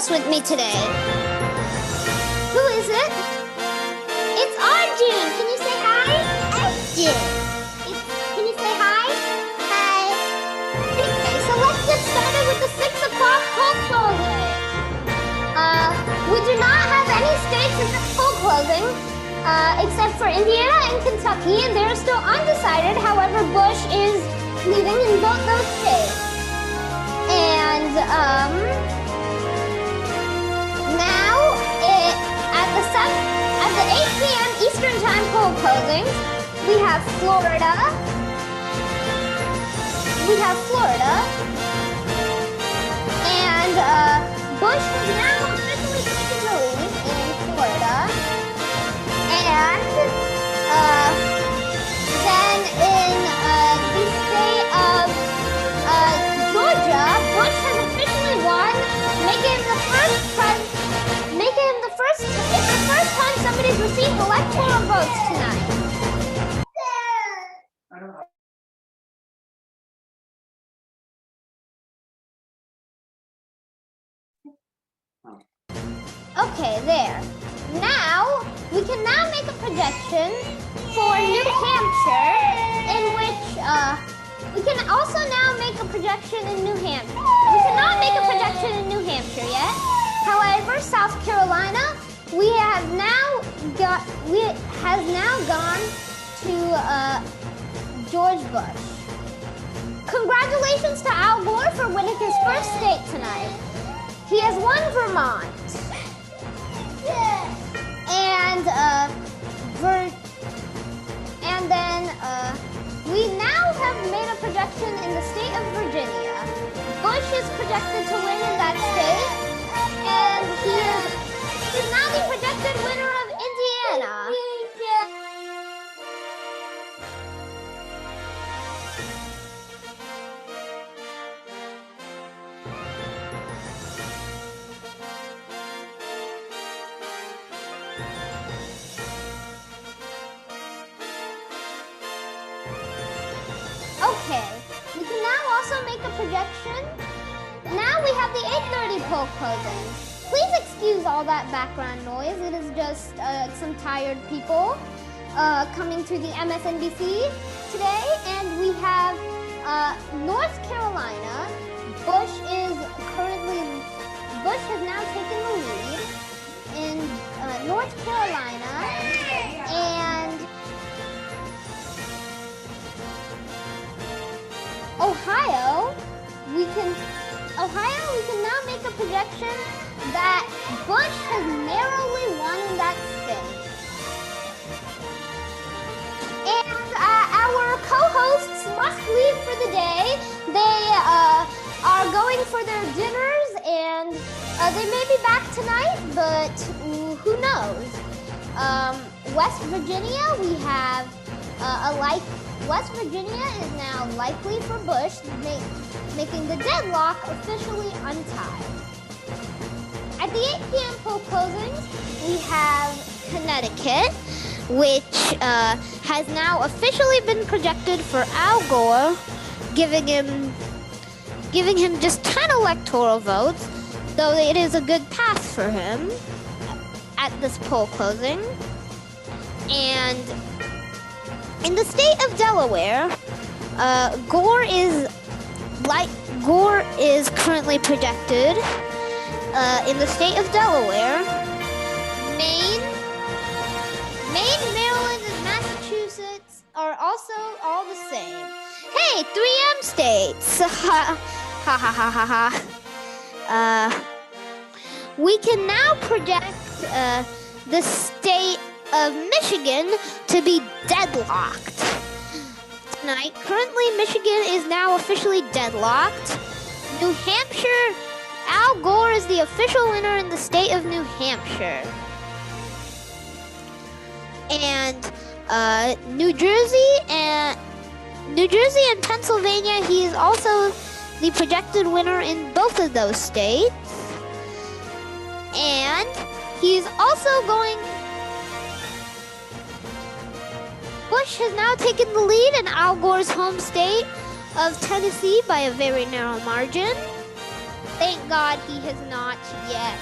co-host with me today. Who is it? It's Arjun. Can you say hi? Arjun. Can you say hi? Hi. Okay, so let's get started with the 6 o'clock poll closing. We do not have any states in the poll closing, except for Indiana and Kentucky, and they're still undecided. However, Bush is leading in both those states. And now at the 8 p.m. Eastern Time poll closing, we have Florida. And Bush has now officially taken the lead in Florida. And then in the state of Georgia, Bush has officially won, making him the first time somebody's received electoral votes tonight. Okay, there. Now, we can now make a projection for New Hampshire, in which, we can also now make a projection in New Hampshire. We cannot make a projection in New Hampshire yet. However, South Carolina, has now gone to, George Bush. Congratulations to Al Gore for winning his first state tonight. He has won Vermont. And then we now have made a projection in the state of Virginia. Bush is projected to win in that state, and he is now the projected winner of Indiana. Okay, we can now also make a projection. Now we have the 8:30 poll closing. Please excuse all that background noise. It is just some tired people coming through the MSNBC today. And we have North Carolina. Bush has now taken the lead in North Carolina. And Ohio, we can now make a projection that Bush has narrowly won in that state. And our co-hosts must leave for the day. They are going for their dinners, and they may be back tonight, but who knows? West Virginia, we have West Virginia is now likely for Bush, making the deadlock officially untied. At the 8 p.m. poll closings, we have Connecticut, which has now officially been projected for Al Gore, giving him just 10 electoral votes, though it is a good pass for him at this poll closing. And in the state of Delaware, Gore is currently projected. In the state of Delaware, Maine, Maryland, and Massachusetts are also all the same. Hey, 3M states. Ha ha ha ha ha. We can now project the state of Michigan to be deadlocked tonight. Currently, Michigan is now officially deadlocked. New Hampshire, Al Gore is the official winner in the state of New Hampshire. And New Jersey and Pennsylvania, he is also the projected winner in both of those states. And he's also going... Bush has now taken the lead in Al Gore's home state of Tennessee by a very narrow margin. Thank God he has not yet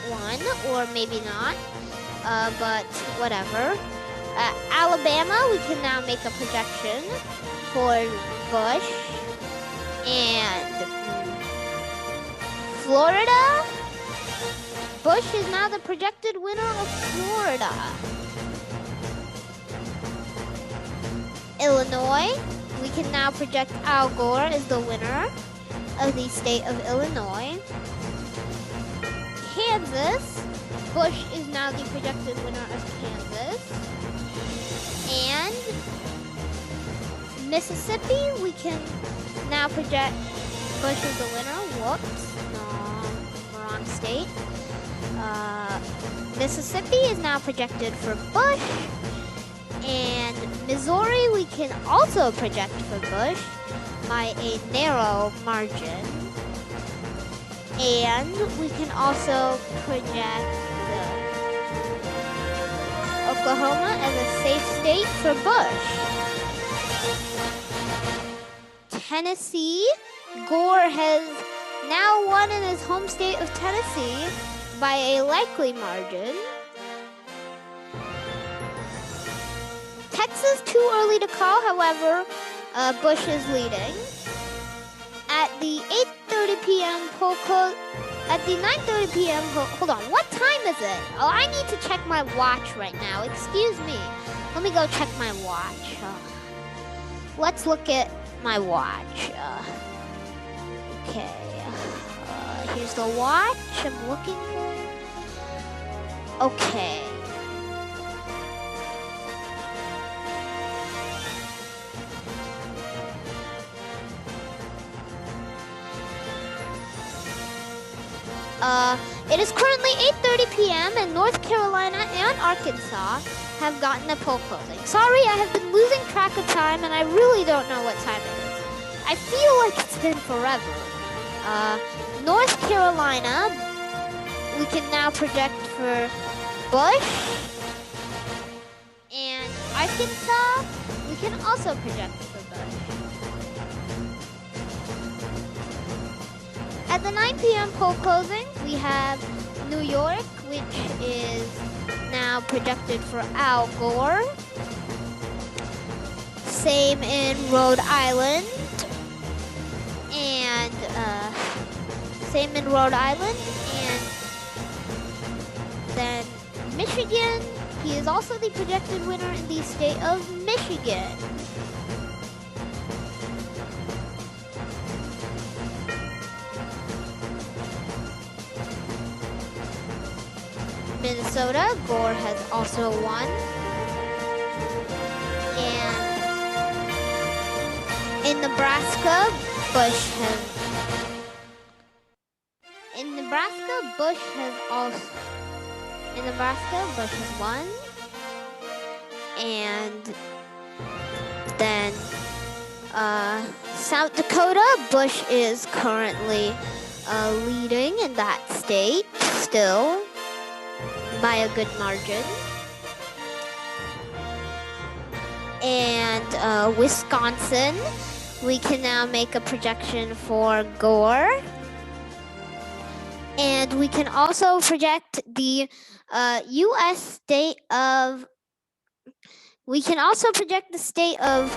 won, or maybe not, but whatever. Alabama, we can now make a projection for Bush. And Florida, Bush is now the projected winner of Florida. Illinois, we can now project Al Gore as the winner of the state of Illinois. Kansas, Bush is now the projected winner of Kansas. And Mississippi, we can now project Bush as the winner. Whoops, no, wrong state. Mississippi is now projected for Bush. And Missouri, we can also project for Bush by a narrow margin. And we can also project Oklahoma as a safe state for Bush. Tennessee, Gore has now won in his home state of Tennessee by a likely margin. Texas, too early to call, however, Bush is leading. At the 8:30 p.m. poll close, at the 9:30 p.m. hold on, what time is it? Oh, I need to check my watch right now. Excuse me. Let me go check my watch. Let's look at my watch. Okay. Here's the watch I'm looking for. Okay. It is currently 8:30 p.m. and North Carolina and Arkansas have gotten a poll closing. Sorry, I have been losing track of time and I really don't know what time it is. I feel like it's been forever. North Carolina, we can now project for Bush. And Arkansas, we can also project for Bush. At the 9 p.m. poll closing, we have New York, which is now projected for Al Gore. Same in Rhode Island. And same in Rhode Island. And then Michigan, he is also the projected winner in the state of Michigan. Minnesota, Gore has also won. And in Nebraska, Bush has won. And then South Dakota, Bush is currently leading in that state still by a good margin. And Wisconsin, we can now make a projection for Gore. And we can also project the U.S. state of, we can also project the state of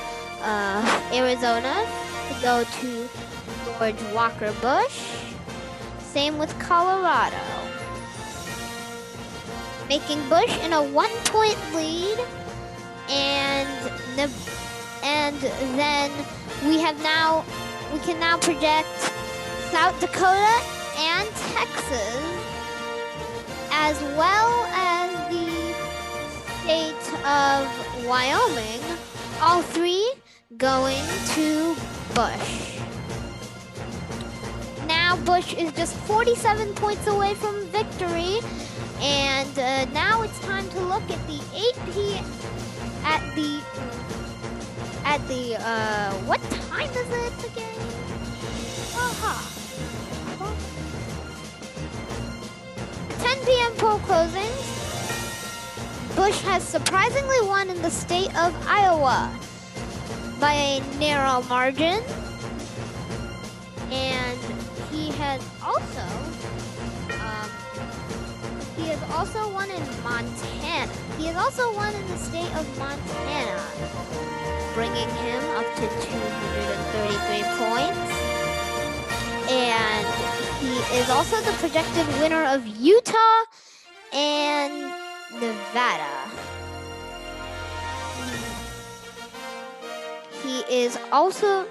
Arizona to go to George Walker Bush. Same with Colorado. Making Bush in a 1-point lead, and then we can now project South Dakota and Texas, as well as the state of Wyoming, all three going to Bush. Now Bush is just 47 points away from victory. And now it's time to look at the 8 p.m. What time is it again? Aha. 10 p.m. poll closings. Bush has surprisingly won in the state of Iowa by a narrow margin. And he has also won in Montana. He has also won in the state of Montana, bringing him up to 233 points. And he is also the projected winner of Utah and Nevada. He is also...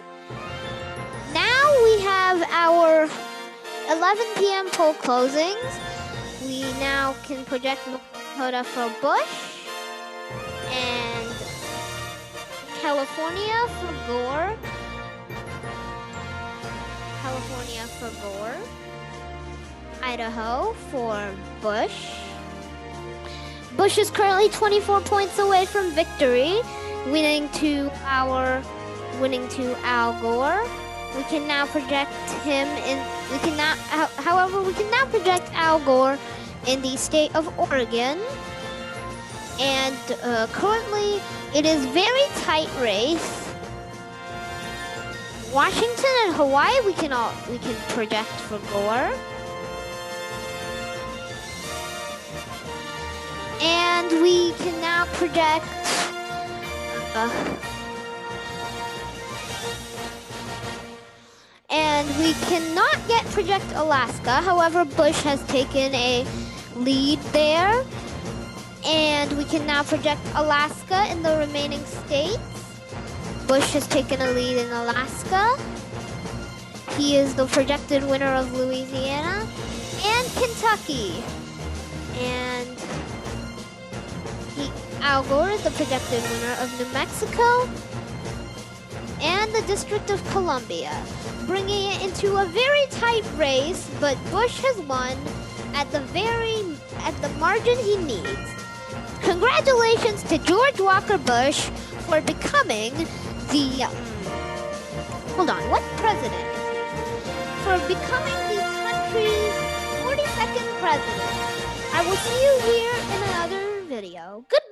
Now we have our 11 p.m. poll closings. We now can project North Dakota for Bush and California for Gore. California for Gore. Idaho for Bush. Bush is currently 24 points away from victory, winning to Al Gore. We can now project him in. However, we can now project Al Gore in the state of Oregon. And currently, it is very tight race. Washington and Hawaii, we can project for Gore. And we can now project. And we cannot yet project Alaska. However, Bush has taken a lead there. And we can now project Alaska in the remaining states. Bush has taken a lead in Alaska. He is the projected winner of Louisiana and Kentucky. And Al Gore is the projected winner of New Mexico and the District of Columbia, bringing it into a very tight race, but Bush has won at the margin he needs. Congratulations to George Walker Bush for becoming the, what president is he? For becoming the country's 42nd president. I will see you here in another video. Goodbye.